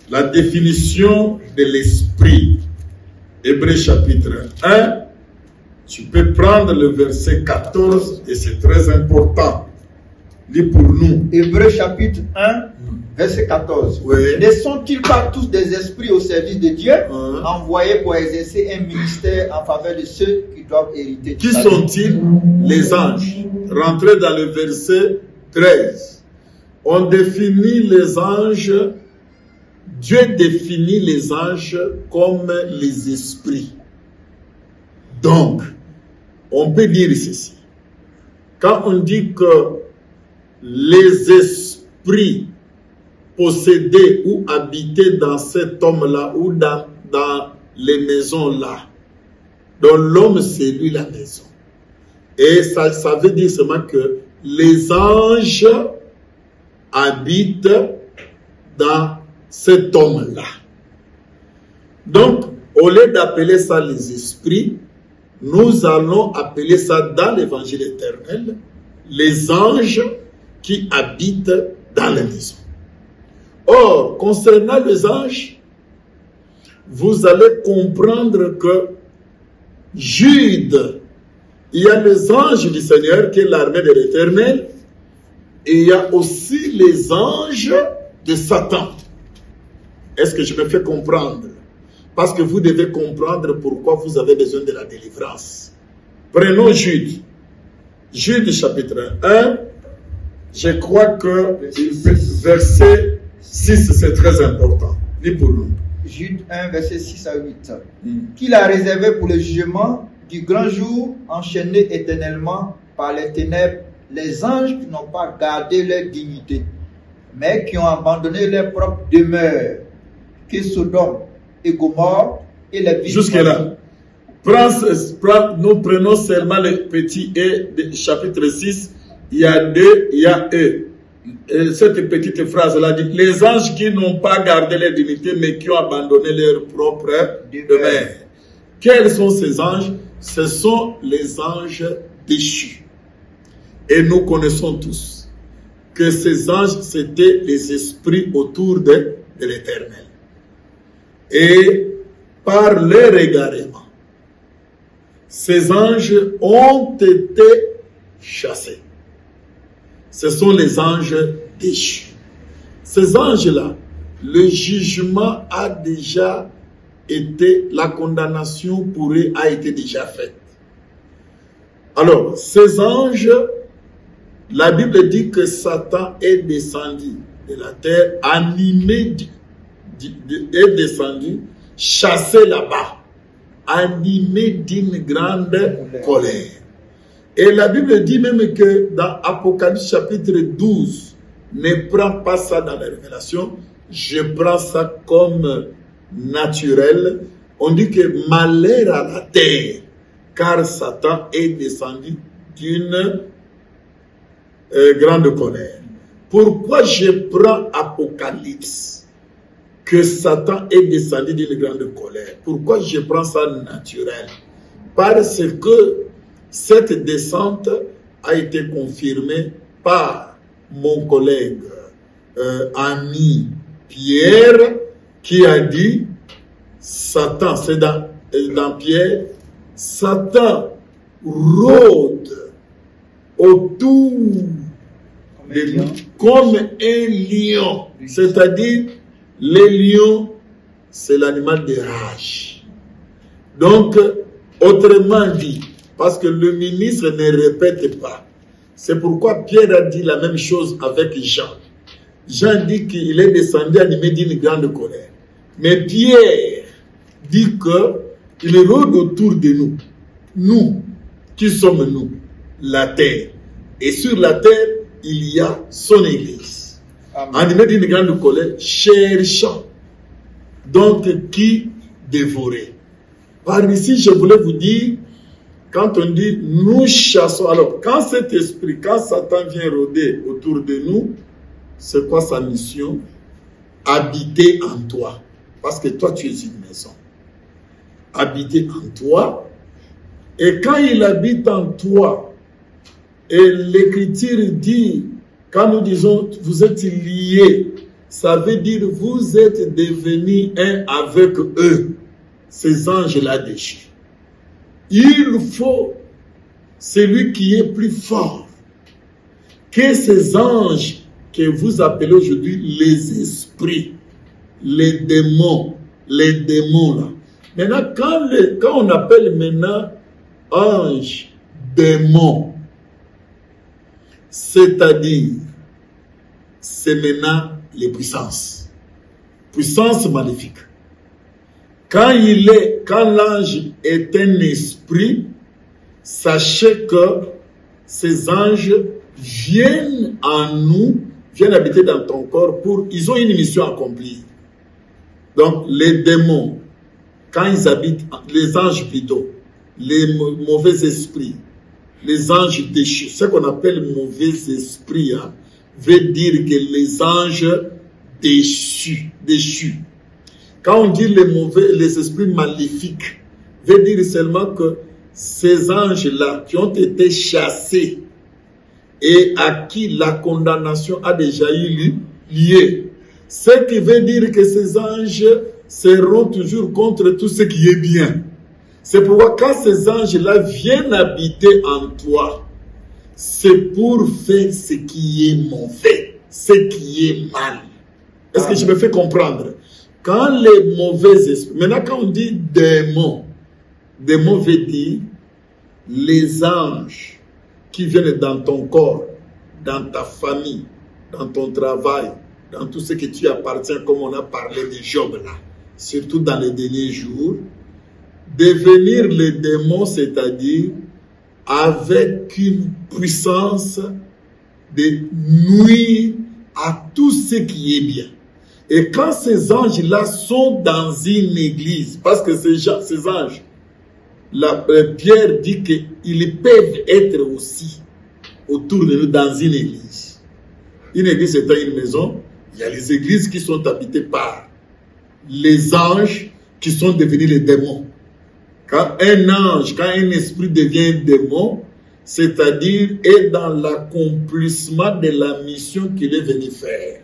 la définition de l'esprit. Hébreu chapitre 1, tu peux prendre le verset 14 et c'est très important. Lis pour nous. Hébreu chapitre 1, verset 14. Oui. Ne sont-ils pas tous des esprits au service de Dieu, envoyés pour exercer un ministère en faveur de ceux qui doivent hériter? Qui sont-ils? Les anges. Rentrez dans le verset 13. On définit les anges, Dieu définit les anges comme les esprits. Donc, on peut dire ceci. Quand on dit que les esprits possédés ou habités dans cet homme-là ou dans les maisons-là, donc l'homme c'est lui la maison. Et ça veut dire seulement que les anges habitent dans cet homme-là. Donc, au lieu d'appeler ça les esprits, nous allons appeler ça dans l'évangile éternel les anges qui habitent dans la maison. Or, concernant les anges, vous allez comprendre que Jude, il y a les anges du Seigneur qui est l'armée de l'Éternel, et il y a aussi les anges de Satan. Est-ce que je me fais comprendre? Parce que vous devez comprendre pourquoi vous avez besoin de la délivrance. Prenons Jude. Jude chapitre 1, Je crois que verset 6, c'est très important. Lis pour nous. Jude 1, verset 6 à 8. Qu'il a réservé pour le jugement du grand jour, enchaînés éternellement par les ténèbres, les anges qui n'ont pas gardé leur dignité, mais qui ont abandonné leur propre demeure, que Sodome et Gomorrhe et les villes. Jusque-là. Nous prenons seulement le petit E de chapitre 6. Il y a deux, il y a E. Cette petite phrase-là dit, les anges qui n'ont pas gardé leur dignité, mais qui ont abandonné leur propre demeure. Quels sont ces anges? Ce sont les anges déchus. Et nous connaissons tous que ces anges, c'était les esprits autour de l'Éternel. Et par leur égarement, ces anges ont été chassés. Ce sont les anges déchus. Ces anges-là, le jugement a déjà été, la condamnation pour eux a été déjà faite. Alors, ces anges, la Bible dit que Satan est descendu de la terre, animé, est descendu, chassé là-bas, animé d'une grande colère. Et la Bible dit même que dans Apocalypse chapitre 12, ne prends pas ça dans la révélation, je prends ça comme naturel. On dit que malheur à la terre, car Satan est descendu d'une grande colère. Pourquoi je prends Apocalypse, que Satan est descendu d'une grande colère? Pourquoi je prends ça naturel? Parce que cette descente a été confirmée par mon collègue, ami Pierre, qui a dit, Satan, c'est dans Pierre, Satan rôde autour de nous comme un lion. C'est-à-dire, les lions, c'est l'animal de rage. Donc, autrement dit, parce que le ministre ne répète pas. C'est pourquoi Pierre a dit la même chose avec Jean. Jean dit qu'il est descendu animé d'une grande colère. Mais Pierre dit qu'il rôde autour de nous. Nous, qui sommes nous? La terre. Et sur la terre, il y a son église. Animé d'une grande colère, cherchant donc qui dévorer. Par ici, je voulais vous dire, quand on dit nous chassons, alors quand cet esprit, quand Satan vient rôder autour de nous, c'est quoi sa mission? Habiter en toi. Parce que toi, tu es une maison. Habiter en toi. Et quand il habite en toi, et l'Écriture dit, quand nous disons vous êtes liés, ça veut dire vous êtes devenus un avec eux, ces anges-là déchus. Il faut celui qui est plus fort que ces anges que vous appelez aujourd'hui les esprits, les démons là. Maintenant, quand on appelle maintenant ange, démon, c'est-à-dire, c'est maintenant les puissances maléfiques. Quand l'ange est un esprit, sachez que ces anges viennent en nous, viennent habiter dans ton corps ils ont une mission à accomplir. Donc, les démons, quand ils habitent, les anges plutôt, les mauvais esprits, les anges déchus, ce qu'on appelle mauvais esprits, veut dire que les anges déchus. Quand on dit les esprits maléfiques, veut dire seulement que ces anges-là qui ont été chassés et à qui la condamnation a déjà eu lieu, ce qui veut dire que ces anges seront toujours contre tout ce qui est bien. C'est pourquoi quand ces anges-là viennent habiter en toi, c'est pour faire ce qui est mauvais, ce qui est mal. Est-ce que je me fais comprendre? Quand les mauvais esprits, maintenant quand on dit démons veut dire les anges qui viennent dans ton corps, dans ta famille, dans ton travail, dans tout ce que tu appartiens, comme on a parlé de Job là, surtout dans les derniers jours, devenir les démons, c'est-à-dire avec une puissance de nuire à tout ce qui est bien. Et quand ces anges-là sont dans une église, parce que ces anges, Pierre dit qu'ils peuvent être aussi autour de nous dans une église. Une église étant une maison, il y a les églises qui sont habitées par les anges qui sont devenus les démons. Quand un esprit devient un démon, c'est-à-dire est dans l'accomplissement de la mission qu'il est venu faire.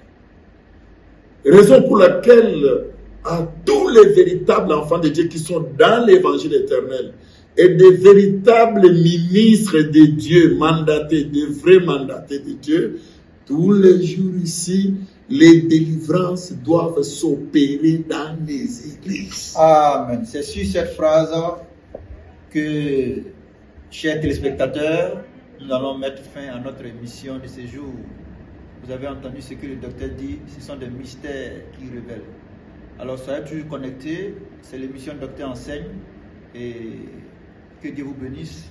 Raison pour laquelle à tous les véritables enfants de Dieu qui sont dans l'évangile éternel et des véritables ministres de Dieu, mandatés, de vrais mandatés de Dieu, tous les jours ici, les délivrances doivent s'opérer dans les églises. Amen. C'est sur cette phrase que, chers téléspectateurs, nous allons mettre fin à notre émission de ce jour. Vous avez entendu ce que le docteur dit, ce sont des mystères qui révèlent. Alors soyez toujours connectés, c'est l'émission Docteur Enseigne et que Dieu vous bénisse.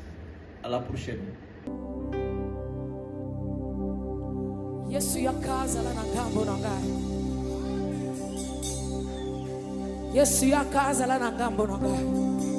À la prochaine. Yesu yakaza la nagambo nangai. Yesu yakaza la nagambo nangai.